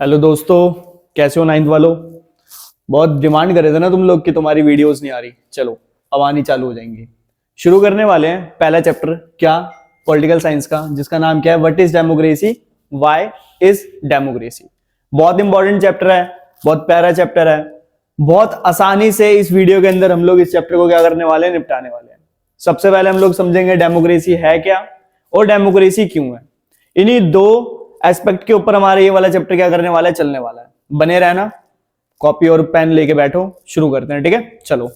Hello दोस्तों, कैसे हो नाइन्थ वालों। बहुत डिमांड कर रहे थे ना तुम लोग कि तुम्हारी वीडियोस नहीं आ रही। चलो अब आनी चालू हो जाएंगी। शुरू करने वाले हैं पहला चैप्टर, क्या, पॉलिटिकल साइंस का, जिसका नाम क्या है, what is democracy, why is democracy. बहुत इंपॉर्टेंट चैप्टर है, बहुत प्यारा चैप्टर है। बहुत आसानी से इस वीडियो के अंदर हम लोग इस चैप्टर को क्या करने वाले हैं, निपटाने वाले हैं। सबसे पहले हम लोग समझेंगे डेमोक्रेसी है क्या और डेमोक्रेसी क्यों है। इन्हीं दो एस्पेक्ट के ऊपर हमारा ये वाला चैप्टर क्या करने वाला है, चलने वाला है। बने रहना, कॉपी और पेन लेके बैठो, शुरू करते हैं। ठीक है, चलो।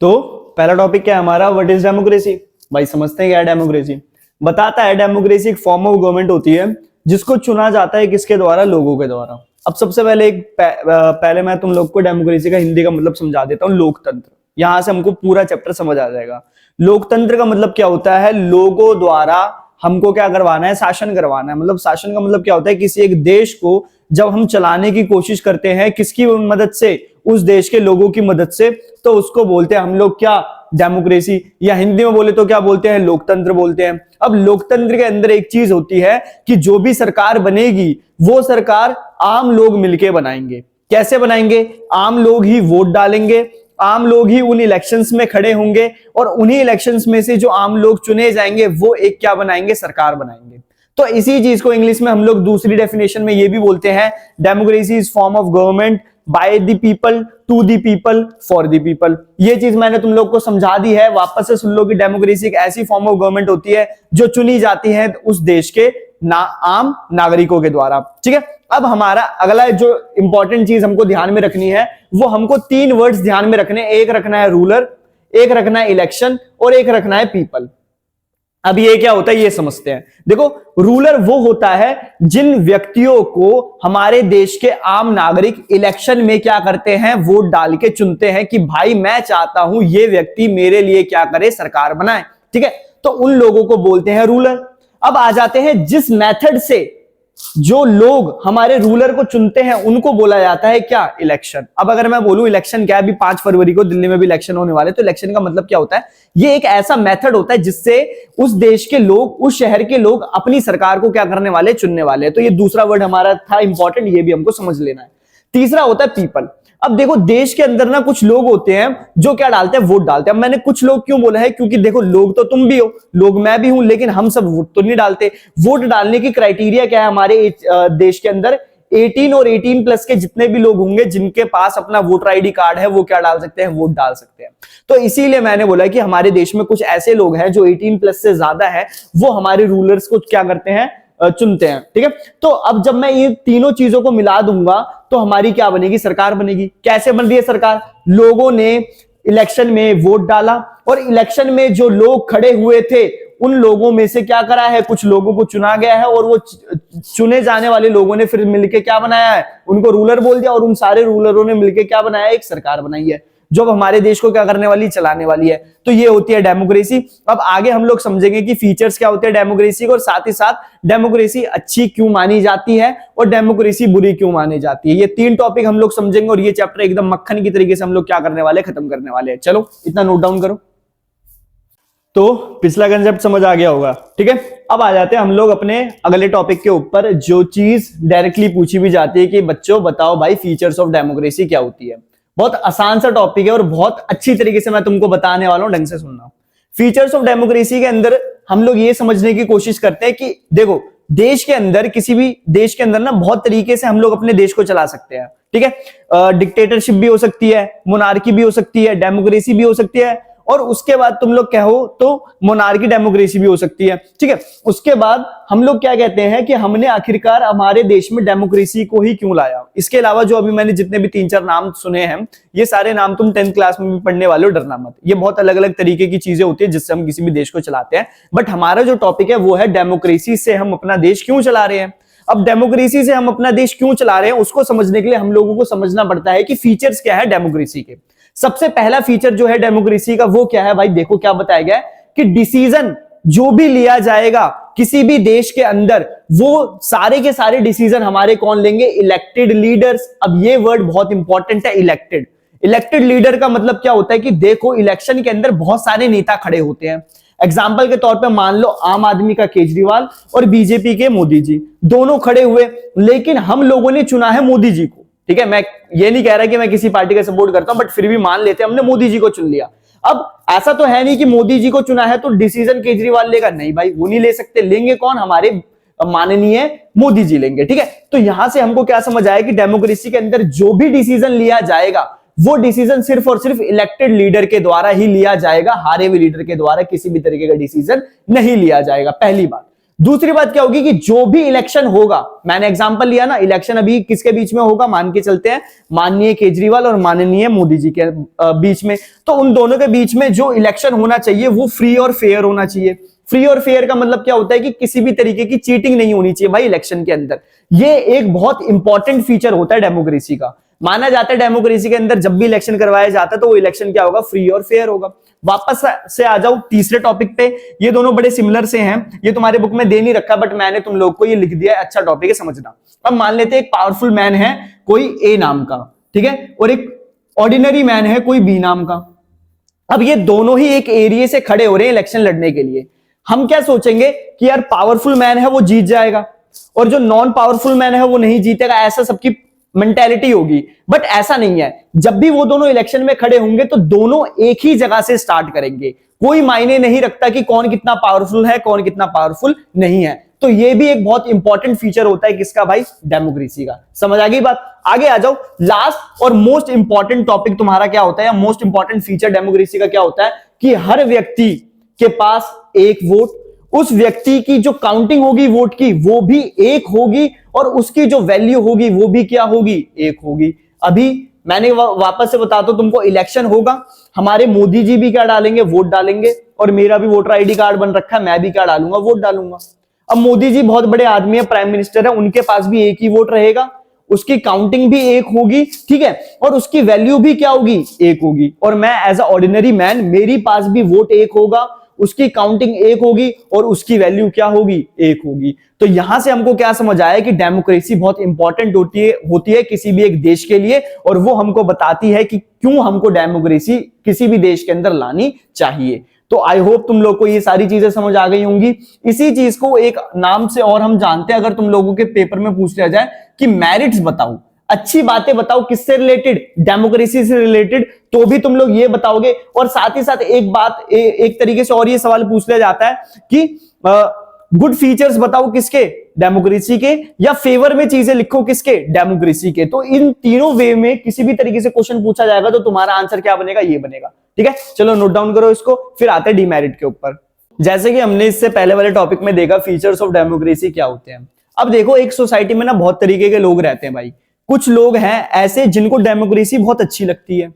तो पहला टॉपिक क्या है हमारा, व्हाट इज डेमोक्रेसी। भाई समझते हैं क्या है डेमोक्रेसी। बताता है डेमोक्रेसी एक फॉर्म ऑफ गवर्नमेंट होती है जिसको चुना जाता है किसके द्वारा, लोगों के द्वारा। अब सबसे पहले पहले मैं तुम लोग को डेमोक्रेसी का हिंदी का मतलब समझा देता हूं, लोकतंत्र। यहां से हमको पूरा चैप्टर समझ आ जाएगा। लोकतंत्र का मतलब क्या होता है, लोगों द्वारा हमको क्या करवाना है, शासन करवाना है। मतलब शासन का मतलब क्या होता है, किसी एक देश को जब हम चलाने की कोशिश करते हैं किसकी मदद से, उस देश के लोगों की मदद से, तो उसको बोलते हैं हम लोग क्या, डेमोक्रेसी। या हिंदी में बोले तो क्या बोलते हैं, लोकतंत्र बोलते हैं। अब लोकतंत्र के अंदर एक चीज होती है कि जो भी सरकार बनेगी वो सरकार आम लोग मिलके बनाएंगे। कैसे बनाएंगे, आम लोग ही वोट डालेंगे, आम लोग ही उन इलेक्शंस में खड़े होंगे और उन्हीं इलेक्शंस में से जो आम लोग चुने जाएंगे वो एक क्या बनाएंगे, सरकार बनाएंगे। तो इसी चीज को इंग्लिश में हम लोग दूसरी डेफिनेशन में ये भी बोलते हैं, democracy is form of government by the people, to the people, for the people. ये चीज मैंने तुम लोग को समझा दी है, वापस से सुन लो कि डेमोक्रेसी एक ऐसी फॉर्म ऑफ गवर्नमेंट होती है जो चुनी जाती है उस देश के आम नागरिकों के द्वारा। ठीक है, अब हमारा अगला जो इंपॉर्टेंट चीज हमको ध्यान में रखनी है, वो हमको तीन वर्ड्स ध्यान में रखने, एक रखना है रूलर, एक रखना है इलेक्शन और एक रखना है पीपल। अब ये क्या होता है ये समझते हैं। देखो, रूलर वो होता है जिन व्यक्तियों को हमारे देश के आम नागरिक इलेक्शन में क्या करते हैं, वोट डाल के चुनते हैं कि भाई मैं चाहता हूं ये व्यक्ति मेरे लिए क्या करे, सरकार बनाए। ठीक है, तो उन लोगों को बोलते हैं रूलर। अब आ जाते हैं जिस मेथड से जो लोग हमारे रूलर को चुनते हैं उनको बोला जाता है क्या, इलेक्शन। अब अगर मैं बोलूं इलेक्शन क्या है, अभी 5 फरवरी को दिल्ली में भी इलेक्शन होने वाले, तो इलेक्शन का मतलब क्या होता है, ये एक ऐसा मेथड होता है जिससे उस देश के लोग, उस शहर के लोग अपनी सरकार को क्या करने वाले, चुनने वाले। तो ये दूसरा वर्ड हमारा था इंपॉर्टेंट, ये भी हमको समझ लेना है। तीसरा होता है पीपल। अब देखो, देश के अंदर ना कुछ लोग होते हैं जो क्या डालते हैं, वोट डालते हैं। अब मैंने कुछ लोग क्यों बोला है, क्योंकि देखो लोग तो तुम भी हो, लोग मैं भी हूं, लेकिन हम सब वोट तो नहीं डालते। वोट डालने की क्राइटेरिया क्या है हमारे देश के अंदर, 18 और 18 प्लस के जितने भी लोग होंगे जिनके पास अपना वोटर आईडी कार्ड है वो क्या डाल सकते हैं, वोट डाल सकते हैं। तो इसीलिए मैंने बोला कि हमारे देश में कुछ ऐसे लोग हैं जो 18 प्लस से ज्यादा है, वो हमारे रूलर्स को क्या करते हैं, चुनते हैं। ठीक है, तो अब जब मैं ये तीनों चीजों को मिला दूंगा तो हमारी क्या बनेगी, सरकार बनेगी। कैसे बन रही है सरकार, लोगों ने इलेक्शन में वोट डाला और इलेक्शन में जो लोग खड़े हुए थे उन लोगों में से क्या करा है, कुछ लोगों को चुना गया है और वो चुने जाने वाले लोगों ने फिर मिलके क्या बनाया है, उनको रूलर बोल दिया और उन सारे रूलरों ने मिलके क्या बनाया, एक सरकार बनाई है जो हमारे देश को क्या करने वाली, चलाने वाली है। तो ये होती है डेमोक्रेसी। अब आगे हम लोग समझेंगे कि फीचर्स क्या होते हैं डेमोक्रेसी को, और साथ ही साथ डेमोक्रेसी अच्छी क्यों मानी जाती है और डेमोक्रेसी बुरी क्यों मानी जाती है। ये 3 टॉपिक हम लोग समझेंगे और ये चैप्टर एकदम मक्खन की तरीके से हम लोग क्या करने वाले, खत्म करने वाले हैं। चलो इतना नोट डाउन करो। तो पिछला कंसेप्ट समझ आ गया होगा। ठीक है, अब आ जाते हैं हम लोग अपने अगले टॉपिक के ऊपर, जो चीज डायरेक्टली पूछी भी जाती है कि बच्चों बताओ भाई फीचर्स ऑफ डेमोक्रेसी क्या होती है। बहुत आसान सा टॉपिक है और बहुत अच्छी तरीके से मैं तुमको बताने वाला हूं, ढंग से सुनना। फीचर्स ऑफ डेमोक्रेसी के अंदर हम लोग ये समझने की कोशिश करते हैं कि देखो, देश के अंदर, किसी भी देश के अंदर ना बहुत तरीके से हम लोग अपने देश को चला सकते हैं। ठीक है, डिक्टेटरशिप भी हो सकती है, मोनार्की भी हो सकती है, डेमोक्रेसी भी हो सकती है, और उसके बाद तुम लोग कहो तो मोनार्की डेमोक्रेसी भी हो सकती है। ठीक है, उसके बाद हम लोग क्या कहते हैं कि हमने आखिरकार हमारे देश में डेमोक्रेसी को ही क्यों लाया। इसके अलावा जो अभी मैंने जितने भी 3-4 नाम सुने हैं, ये सारे नाम तुम 10th क्लास में भी पढ़ने वाले हो, डरना मत। ये बहुत अलग अलग तरीके की चीजें होती है जिससे हम किसी भी देश को चलाते हैं, बट हमारा जो टॉपिक है वो है डेमोक्रेसी से हम अपना देश क्यों चला रहे हैं। अब डेमोक्रेसी से हम अपना देश क्यों चला रहे हैं उसको समझने के लिए हम लोगों को समझना पड़ता है कि फीचर्स क्या है डेमोक्रेसी के। सबसे पहला फीचर जो है डेमोक्रेसी का वो क्या है भाई, देखो क्या बताया गया है कि डिसीजन जो भी लिया जाएगा किसी भी देश के अंदर, वो सारे के सारे डिसीजन हमारे कौन लेंगे, इलेक्टेड लीडर्स। अब ये वर्ड बहुत इंपॉर्टेंट है, इलेक्टेड। इलेक्टेड लीडर का मतलब क्या होता है कि देखो, इलेक्शन के अंदर बहुत सारे नेता खड़े होते हैं। एग्जाम्पल के तौर पे मान लो आम आदमी का केजरीवाल और बीजेपी के मोदी जी दोनों खड़े हुए, लेकिन हम लोगों ने चुना है मोदी जी को। ठीक है, मैं ये नहीं कह रहा कि मैं किसी पार्टी का सपोर्ट करता हूं, बट फिर भी मान लेते हैं हमने मोदी जी को चुन लिया। अब ऐसा तो है नहीं कि मोदी जी को चुना है तो डिसीजन केजरीवाल लेगा, नहीं भाई, वो नहीं ले सकते। लेंगे कौन? हमारे माननीय मोदी जी लेंगे। ठीक है, तो यहां से हमको क्या समझ आया कि डेमोक्रेसी के अंदर जो भी डिसीजन लिया जाएगा वो डिसीजन सिर्फ और सिर्फ इलेक्टेड लीडर के द्वारा ही लिया जाएगा, हारे हुए लीडर के द्वारा किसी भी तरीके का डिसीजन नहीं लिया जाएगा, पहली बात। दूसरी बात क्या होगी कि जो भी इलेक्शन होगा, मैंने एग्जांपल लिया ना, इलेक्शन अभी किसके बीच में होगा, मान के चलते हैं माननीय केजरीवाल और माननीय मोदी जी के बीच में, तो उन दोनों के बीच में जो इलेक्शन होना चाहिए वो फ्री और फेयर होना चाहिए। फ्री और फेयर का मतलब क्या होता है कि किसी भी तरीके की चीटिंग नहीं होनी चाहिए भाई इलेक्शन के अंदर। ये एक बहुत इंपॉर्टेंट फीचर होता है डेमोक्रेसी का। माना जाता है डेमोक्रेसी के अंदर जब भी इलेक्शन करवाया जाता है तो वो इलेक्शन क्या होगा, फ्री और फेयर होगा। वापस से आ जाओ तीसरे टॉपिक पे, ये दोनों बड़े सिमिलर से हैं, ये तुम्हारे बुक में दे नहीं रखा बट मैंने तुम लोग को ये लिख दिया है, अच्छा टॉपिक है, समझना। अब मान लेते हैं एक पावरफुल मैन है कोई ए नाम का, ठीक है, और एक ऑर्डिनरी मैन है कोई बी नाम का। अब ये दोनों ही एक एरिया से खड़े हो रहे हैं इलेक्शन लड़ने के लिए। हम क्या सोचेंगे कि यार पावरफुल मैन है वो जीत जाएगा और जो नॉन पावरफुल मैन है वो नहीं जीतेगा, ऐसा सबकी मेंटेलिटी होगी। बट ऐसा नहीं है, जब भी वो दोनों इलेक्शन में खड़े होंगे तो दोनों एक ही जगह से स्टार्ट करेंगे। कोई मायने नहीं रखता कि कौन कितना पावरफुल है कौन कितना पावरफुल नहीं है। तो ये भी एक बहुत इंपॉर्टेंट फीचर होता है किसका भाई, डेमोक्रेसी का। समझ आ गई बात? आगे आ जाओ, लास्ट और मोस्ट इंपॉर्टेंट टॉपिक तुम्हारा क्या होता है, या मोस्ट इंपॉर्टेंट फीचर डेमोक्रेसी का क्या होता है कि हर व्यक्ति के पास एक वोट, उस व्यक्ति की जो काउंटिंग होगी वोट की वो भी एक होगी और उसकी जो वैल्यू होगी वो भी क्या होगी, एक होगी। अभी मैंने वापस से बता दो तुमको, इलेक्शन होगा, हमारे मोदी जी भी क्या डालेंगे, वोट डालेंगे, और मेरा भी वोटर आईडी कार्ड बन रखा है, मैं भी क्या डालूंगा, वोट डालूंगा। अब मोदी जी बहुत बड़े आदमी है, प्राइम मिनिस्टर है, उनके पास भी एक ही वोट रहेगा, उसकी काउंटिंग भी एक होगी, ठीक है, और उसकी वैल्यू भी क्या होगी, एक होगी। और मैं एज अ ऑर्डिनरी मैन, मेरी पास भी वोट एक होगा, उसकी काउंटिंग एक होगी और उसकी वैल्यू क्या होगी, एक होगी। तो यहां से हमको क्या समझ आया कि डेमोक्रेसी बहुत इंपॉर्टेंट होती है किसी भी एक देश के लिए, और वो हमको बताती है कि क्यों हमको डेमोक्रेसी किसी भी देश के अंदर लानी चाहिए। तो आई होप तुम लोग को ये सारी चीजें समझ आ गई होंगी। इसी चीज को एक नाम से और हम जानते हैं, अगर तुम लोगों के पेपर में पूछ लिया जाए कि मेरिट्स बताओ, अच्छी बातें बताओ किससे रिलेटेड, डेमोक्रेसी से रिलेटेड, तो भी तुम लोग ये बताओगे। और साथ ही साथ एक बात, एक तरीके से और ये सवाल पूछ लिया जाता है कि गुड फीचर्स बताओ किसके, डेमोक्रेसी के, या फेवर में चीजें लिखो किसके, डेमोक्रेसी के। तो इन तीनों वे में किसी भी तरीके से क्वेश्चन पूछा जाएगा तो तुम्हारा आंसर क्या बनेगा, ये बनेगा। ठीक है, चलो नोट डाउन करो इसको, फिर आते हैं डीमेरिट के ऊपर। जैसे कि हमने इससे पहले वाले टॉपिक में देखा फीचर्स ऑफ डेमोक्रेसी क्या होते हैं। अब देखो, एक सोसाइटी में ना बहुत तरीके के लोग रहते हैं भाई। कुछ लोग हैं ऐसे जिनको डेमोक्रेसी बहुत अच्छी लगती है,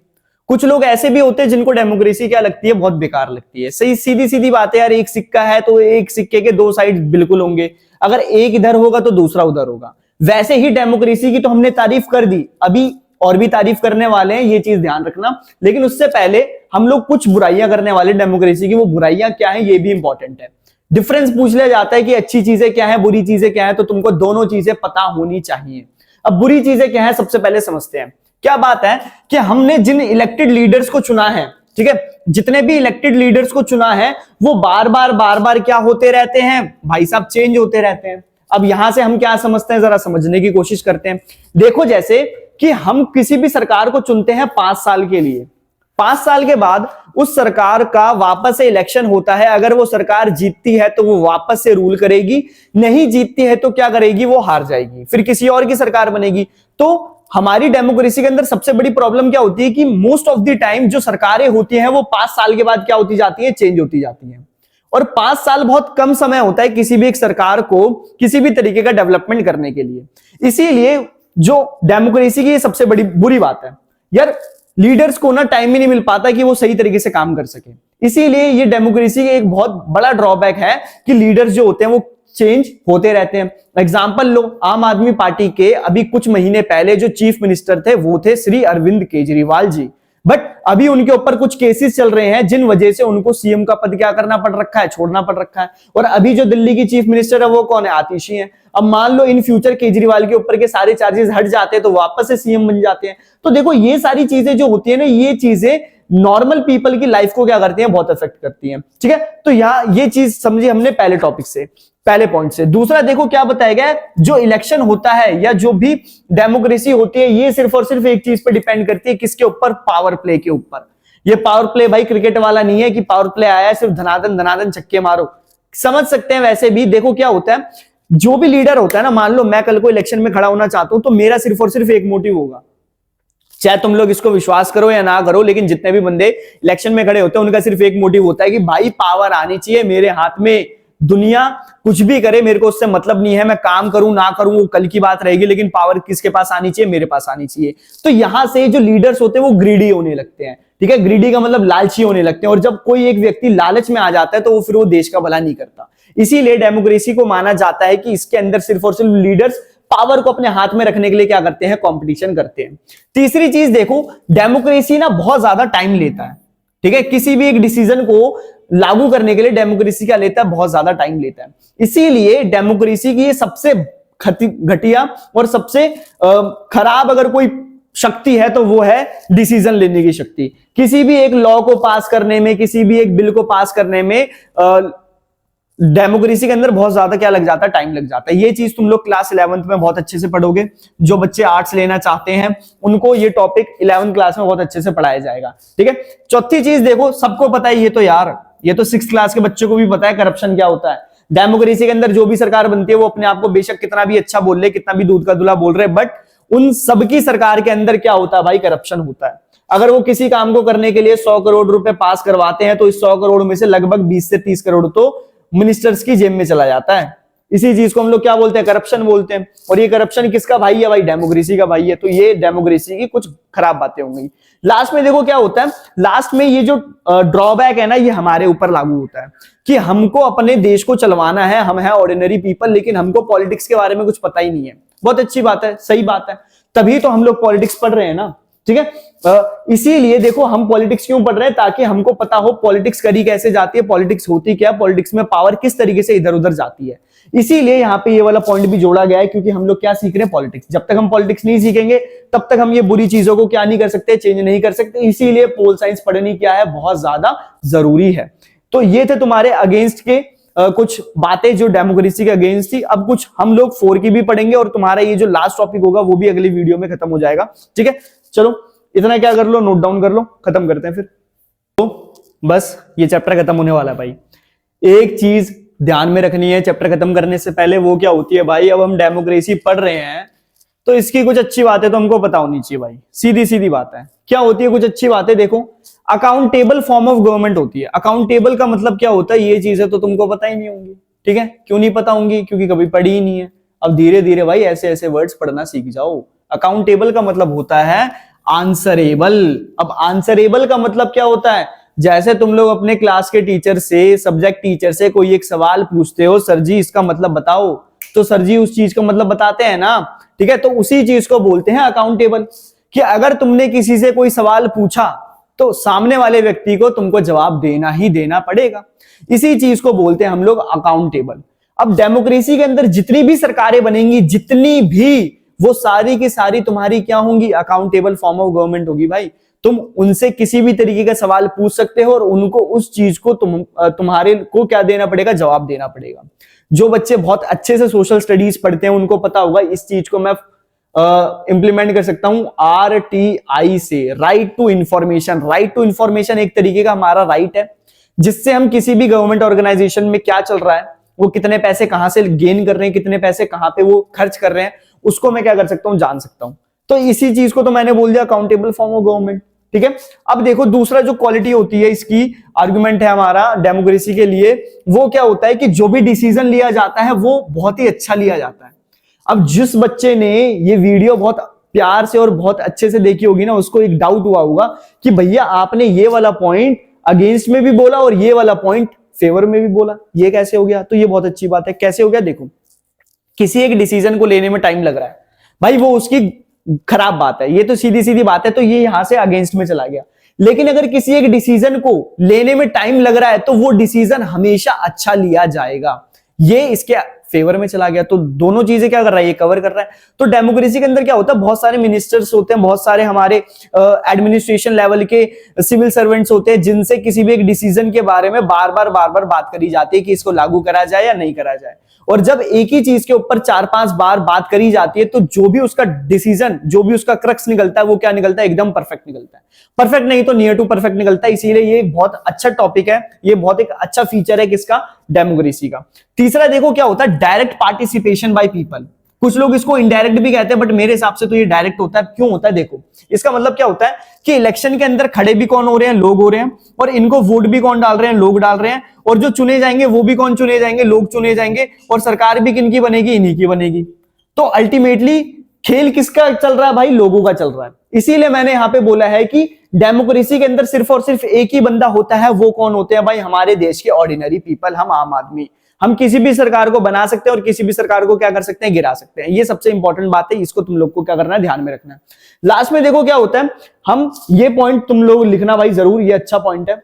कुछ लोग ऐसे भी होते हैं जिनको डेमोक्रेसी क्या लगती है, बहुत बेकार लगती है। सही सीधी सीधी बात है यार, एक सिक्का है तो एक सिक्के के दो साइड बिल्कुल होंगे, अगर एक इधर होगा तो दूसरा उधर होगा। वैसे ही डेमोक्रेसी की तो हमने तारीफ कर दी, अभी और भी तारीफ करने वाले हैं, ये चीज ध्यान रखना। लेकिन उससे पहले हम लोग कुछ बुराइयां करने वाले डेमोक्रेसी की, वो बुराइयां क्या है ये भी इंपॉर्टेंट है। डिफरेंस पूछ लिया जाता है कि अच्छी चीजें क्या है, बुरी चीजें क्या है, तो तुमको दोनों चीजें पता होनी चाहिए। अब बुरी चीजें क्या है सबसे पहले समझते हैं। क्या बात है कि हमने जिन इलेक्टेड लीडर्स को चुना है, ठीक है, जितने भी इलेक्टेड लीडर्स को चुना है वो बार बार क्या होते रहते हैं भाई साहब, चेंज होते रहते हैं। अब यहां से हम क्या समझते हैं, जरा समझने की कोशिश करते हैं। देखो, जैसे कि हम किसी भी सरकार को चुनते हैं 5 साल के लिए, 5 साल के बाद उस सरकार का वापस से इलेक्शन होता है। अगर वो सरकार जीतती है तो वो वापस से रूल करेगी, नहीं जीतती है तो क्या करेगी, वो हार जाएगी, फिर किसी और की सरकार बनेगी। तो हमारी डेमोक्रेसी के अंदर सबसे बड़ी प्रॉब्लम क्या होती है कि मोस्ट ऑफ द टाइम जो सरकारें होती हैं वो 5 साल के बाद क्या होती जाती है, चेंज होती जाती हैं। और 5 साल बहुत कम समय होता है किसी भी एक सरकार को किसी भी तरीके का डेवलपमेंट करने के लिए। इसीलिए जो डेमोक्रेसी की सबसे बड़ी बुरी बात है यार, लीडर्स को ना टाइम ही नहीं मिल पाता कि वो सही तरीके से काम कर सके। इसीलिए ये डेमोक्रेसी का एक बहुत बड़ा ड्रॉबैक है कि लीडर्स जो होते हैं वो चेंज होते रहते हैं। एग्जाम्पल लो, आम आदमी पार्टी के अभी कुछ महीने पहले जो चीफ मिनिस्टर थे वो थे श्री अरविंद केजरीवाल जी, बट अभी उनके ऊपर कुछ केसेस चल रहे हैं जिन वजह से उनको सीएम का पद क्या करना पड़ रखा है, छोड़ना पड़ रखा है। और अभी जो दिल्ली की चीफ मिनिस्टर है वो कौन है, आतिशी है। अब मान लो इन फ्यूचर केजरीवाल के ऊपर के सारे चार्जेस हट जाते हैं तो वापस से सीएम बन जाते हैं। तो देखो, ये सारी चीजें जो होती है ना, ये चीजें नॉर्मल पीपल की लाइफ को क्या करती हैं, बहुत अफेक्ट करती हैं। ठीक है, तो यहाँ ये चीज समझी हमने पहले टॉपिक से, पहले पॉइंट से। दूसरा देखो क्या बताया गया है, जो इलेक्शन होता है या जो भी डेमोक्रेसी होती है, ये सिर्फ और सिर्फ एक चीज पर डिपेंड करती है, किसके ऊपर, पावर प्ले के ऊपर। ये पावर प्ले भाई क्रिकेट वाला नहीं है कि पावर प्ले आया है सिर्फ धनाधन धनाधन छक्के मारो, समझ सकते हैं। वैसे भी देखो क्या होता है, जो भी लीडर होता है ना, मान लो मैं कल को इलेक्शन में खड़ा होना चाहता हूं, तो मेरा सिर्फ और सिर्फ एक मोटिव होगा, चाहे तुम लोग इसको विश्वास करो या ना करो, लेकिन जितने भी बंदे इलेक्शन में खड़े होते हैं उनका सिर्फ एक मोटिव होता है कि भाई पावर आनी चाहिए मेरे हाथ में, दुनिया कुछ भी करे मेरे को उससे मतलब नहीं है, मैं काम करूं ना करूं वो कल की बात रहेगी, लेकिन पावर किसके पास आनी चाहिए, मेरे पास आनी चाहिए। तो यहां से जो लीडर्स होते हैं वो ग्रीडी होने लगते हैं। ठीक है, ग्रीडी का मतलब लालची होने लगते हैं, और जब कोई एक व्यक्ति लालच में आ जाता है तो वो फिर वो देश का भला नहीं करता। इसीलिए डेमोक्रेसी को माना जाता है कि इसके अंदर सिर्फ और सिर्फ लीडर्स पावर को अपने हाथ में रखने के लिए क्या करते हैं, कंपटीशन करते हैं। तीसरी चीज देखो, डेमोक्रेसी ना बहुत ज्यादा टाइम लेता है। ठीक है, किसी भी एक डिसीजन को लागू करने के लिए डेमोक्रेसी क्या लेता है, बहुत ज्यादा टाइम लेता है। इसीलिए डेमोक्रेसी की ये सबसे घटिया और सबसे खराब अगर कोई शक्ति है तो वो है डिसीजन लेने की शक्ति। किसी भी एक लॉ को पास करने में, किसी भी एक बिल को पास करने में डेमोक्रेसी के अंदर बहुत ज्यादा क्या लग जाता है, टाइम लग जाता है। ये चीज तुम लोग क्लास 11th में बहुत अच्छे से पढ़ोगे। जो बच्चे आर्ट्स लेना चाहते हैं उनको ये टॉपिक 11th क्लास में बहुत अच्छे से पढ़ाया जाएगा। ठीक है, चौथी चीज देखो, सबको पता है ये तो यार, ये तो 6th क्लास के बच्चों को भी पता है करप्शन क्या होता है। डेमोक्रेसी के अंदर जो भी सरकार बनती है वो अपने आप को बेशक कितना भी अच्छा बोल रहे, कितना भी दूध का दूल्हा बोल रहे, बट उन सबकी सरकार के अंदर क्या होता है भाई, करप्शन होता है। अगर वो किसी काम को करने के लिए 100 करोड़ रुपए पास करवाते हैं तो इस 100 करोड़ में से लगभग 20 से 30 करोड़ तो मिनिस्टर्स की जेब में चला जाता है। इसी चीज को हम लोग क्या बोलते हैं, करप्शन बोलते हैं। और ये करप्शन किसका भाई है भाई, डेमोक्रेसी का भाई है। तो ये डेमोक्रेसी की कुछ खराब बातें होंगी। लास्ट में देखो क्या होता है, लास्ट में ये जो ड्रॉबैक है ना, ये हमारे ऊपर लागू होता है कि हमको अपने देश को चलवाना है, हम है ऑर्डिनरी पीपल, लेकिन हमको पॉलिटिक्स के बारे में कुछ पता ही नहीं है। बहुत अच्छी बात है, सही बात है, तभी तो हम लोग पॉलिटिक्स पढ़ रहे हैं ना। ठीक है, इसीलिए देखो हम पॉलिटिक्स क्यों पढ़ रहे हैं, ताकि हमको पता हो पॉलिटिक्स करी कैसे जाती है, पॉलिटिक्स होती क्या, पॉलिटिक्स में पावर किस तरीके से इधर उधर जाती है। इसीलिए यहाँ पे ये वाला पॉइंट भी जोड़ा गया है, क्योंकि हम लोग क्या सीख रहे हैं, पॉलिटिक्स। जब तक हम पॉलिटिक्स नहीं सीखेंगे तब तक हम ये बुरी चीजों को क्या नहीं कर सकते, चेंज नहीं कर सकते। इसीलिए पोल साइंस पढ़नी क्या है, बहुत ज्यादा जरूरी है। तो ये थे तुम्हारे अगेंस्ट के कुछ बातें जो डेमोक्रेसी के अगेंस्ट थी। अब कुछ हम लोग 4 की भी पढ़ेंगे, और तुम्हारा ये जो लास्ट टॉपिक होगा वो भी अगली वीडियो में खत्म हो जाएगा। ठीक है, चलो इतना क्या कर लो, नोट डाउन कर लो, खत्म करते हैं फिर। तो बस ये चैप्टर खत्म होने वाला है भाई। एक चीज ध्यान में रखनी है चैप्टर खत्म करने से पहले, वो क्या होती है भाई, अब हम डेमोक्रेसी पढ़ रहे हैं तो इसकी कुछ अच्छी बातें तो हमको पता होनी चाहिए भाई। सीधी सीधी बात है। क्या होती है कुछ अच्छी बातें, देखो अकाउंटेबल फॉर्म ऑफ गवर्नमेंट होती है। अकाउंटेबल का मतलब क्या होता है, ये चीजें तो तुमको पता ही नहीं होंगी। ठीक है, क्यों नहीं पता होंगी, क्योंकि कभी पढ़ी ही नहीं है। अब धीरे धीरे भाई ऐसे ऐसे वर्ड्स पढ़ना सीख जाओ। अकाउंटेबल का मतलब होता है आंसरेबल। अब आंसरेबल का मतलब क्या होता है, जैसे तुम लोग अपने क्लास के टीचर से, सब्जेक्ट टीचर से कोई एक सवाल पूछते हो, सर जी इसका मतलब बताओ, तो सर जी उस चीज का मतलब बताते हैं ना। ठीक है, तो उसी चीज को बोलते हैं अकाउंटेबल। कि अगर तुमने किसी से कोई सवाल पूछा तो सामने वाले व्यक्ति को तुमको जवाब देना ही देना पड़ेगा। इसी चीज को बोलते हैं हम लोग अकाउंटेबल। अब डेमोक्रेसी के अंदर जितनी भी सरकारें बनेंगी, जितनी भी, वो सारी की सारी तुम्हारी क्या होंगी, अकाउंटेबल फॉर्म ऑफ गवर्नमेंट होगी भाई। तुम उनसे किसी भी तरीके का सवाल पूछ सकते हो और उनको उस चीज को तुम्हारे को क्या देना पड़ेगा, जवाब देना पड़ेगा। जो बच्चे बहुत अच्छे से सोशल स्टडीज पढ़ते हैं उनको पता होगा इस चीज को मैं इंप्लीमेंट कर सकता हूं RTI से, right to information. Right to information एक तरीके का हमारा राइट है, जिससे हम किसी भी गवर्नमेंट ऑर्गेनाइजेशन में क्या चल रहा है, वो कितने पैसे कहां से गेन कर रहे हैं, कितने पैसे कहां पे वो खर्च कर रहे हैं, उसको मैं क्या कर सकता हूं, जान सकता हूं। तो इसी चीज को तो मैंने बोल दिया अकाउंटेबल फॉर्म ऑफ गवर्नमेंट। ठीक है, अब देखो दूसरा जो क्वालिटी होती है, इसकी आर्गुमेंट है हमारा डेमोक्रेसी के लिए, वो क्या होता है कि जो भी डिसीजन लिया जाता है वो बहुत ही अच्छा लिया जाता है। अब जिस बच्चे ने ये वीडियो बहुत प्यार से और बहुत अच्छे से देखी होगी ना, उसको एक डाउट हुआ होगा कि भैया आपने ये वाला पॉइंट अगेंस्ट में भी बोला और ये वाला पॉइंट फेवर में भी बोला, ये कैसे हो गया। तो ये बहुत अच्छी बात है। कैसे हो गया, देखो किसी एक डिसीजन को लेने में टाइम लग रहा है भाई, वो उसकी खराब बात है, ये तो सीधी सीधी बात है, तो ये यहां से अगेंस्ट में चला गया। लेकिन अगर किसी एक डिसीजन को लेने में टाइम लग रहा है तो वो डिसीजन हमेशा अच्छा लिया जाएगा। ये इसके फेवर में चला गया। तो दोनों चीजें क्या कर रहा है, ये कवर कर रहा है। तो डेमोक्रेसी के अंदर क्या होता है, बहुत सारे मिनिस्टर्स होते हैं, बहुत सारे हमारे एडमिनिस्ट्रेशन लेवल के सिविल सर्वेंट्स होते हैं, जिनसे किसी भी एक डिसीजन के बारे में बार बार बात करी जाती है कि इसको लागू करा जाए या नहीं करा जाए। और जब एक ही चीज के ऊपर 4-5 बार बात करी जाती है, तो जो भी उसका डिसीजन, जो भी उसका क्रक्स निकलता है, वो क्या निकलता है, एकदम परफेक्ट निकलता है। परफेक्ट नहीं तो नियर टू परफेक्ट निकलता है। इसीलिए ये बहुत अच्छा टॉपिक है, ये बहुत एक अच्छा फीचर है किसका, डेमोक्रेसी का। तीसरा देखो क्या होता है, डायरेक्ट पार्टिसिपेशन बाय पीपल। कुछ लोग इसको इनडायरेक्ट भी कहते हैं, बट मेरे हिसाब से तो ये डायरेक्ट होता है। क्यों होता है, देखो इसका मतलब क्या होता है कि इलेक्शन के अंदर खड़े भी कौन हो रहे हैं, लोग हो रहे हैं, और इनको वोट भी कौन डाल रहे हैं, लोग डाल रहे हैं, और जो चुने जाएंगे वो भी कौन चुने जाएंगे, लोग चुने जाएंगे, और सरकार भी किनकी बनेगी, इन्हीं की बनेगी। तो अल्टीमेटली खेल किसका चल रहा है भाई, लोगों का चल रहा है। इसीलिए मैंने यहां पे बोला है कि डेमोक्रेसी के अंदर सिर्फ और सिर्फ एक ही बंदा होता है, वो कौन होते हैं भाई, हमारे देश के ऑर्डिनरी पीपल, हम आम आदमी। हम किसी भी सरकार को बना सकते हैं और किसी भी सरकार को क्या कर सकते हैं, गिरा सकते हैं। ये सबसे इंपॉर्टेंट बात है, इसको तुम लोग को क्या करना है, ध्यान में रखना है। लास्ट में देखो क्या होता है, हम ये पॉइंट तुम लोग लिखना भाई जरूर, ये अच्छा पॉइंट है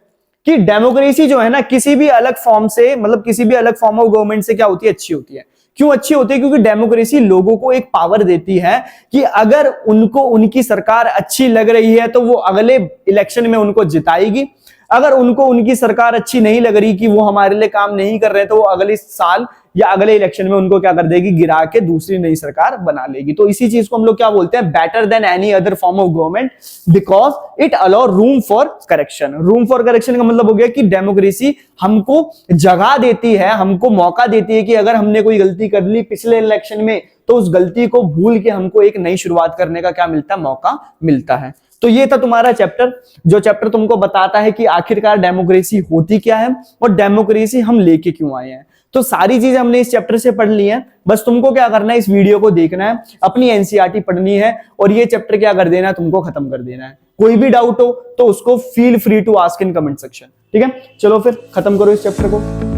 कि डेमोक्रेसी जो है ना, किसी भी अलग फॉर्म से, मतलब किसी भी अलग फॉर्म ऑफ गवर्नमेंट से क्या होती है, अच्छी होती है। क्यों अच्छी होती है, क्योंकि डेमोक्रेसी लोगों को एक पावर देती है कि अगर उनको उनकी सरकार अच्छी लग रही है तो वो अगले इलेक्शन में उनको जिताएगी। अगर उनको उनकी सरकार अच्छी नहीं लग रही कि वो हमारे लिए काम नहीं कर रहे, तो वो अगले साल या अगले इलेक्शन में उनको क्या कर देगी, गिरा के दूसरी नई सरकार बना लेगी। तो इसी चीज को हम लोग क्या बोलते हैं, better than any other form of government, because it allow room for correction. Room for correction का मतलब हो गया कि डेमोक्रेसी हमको जगह देती है, हमको मौका देती है कि अगर हमने कोई गलती कर ली पिछले इलेक्शन में, तो उस गलती को भूल के हमको एक नई शुरुआत करने का क्या मिलता है, मौका मिलता है। तो ये था तुम्हारा चैप्टर, जो चैप्टर तुमको बताता है कि आखिरकार डेमोक्रेसी होती क्या है और डेमोक्रेसी हम लेके क्यों आए हैं। तो सारी चीजें हमने इस चैप्टर से पढ़ ली हैं। बस तुमको क्या करना है, इस वीडियो को देखना है, अपनी एनसीईआरटी पढ़नी है, और ये चैप्टर क्या कर देना है, तुमको खत्म कर देना है। कोई भी डाउट हो तो उसको feel free to ask in comment section. ठीक है, चलो फिर खत्म करो इस चैप्टर को।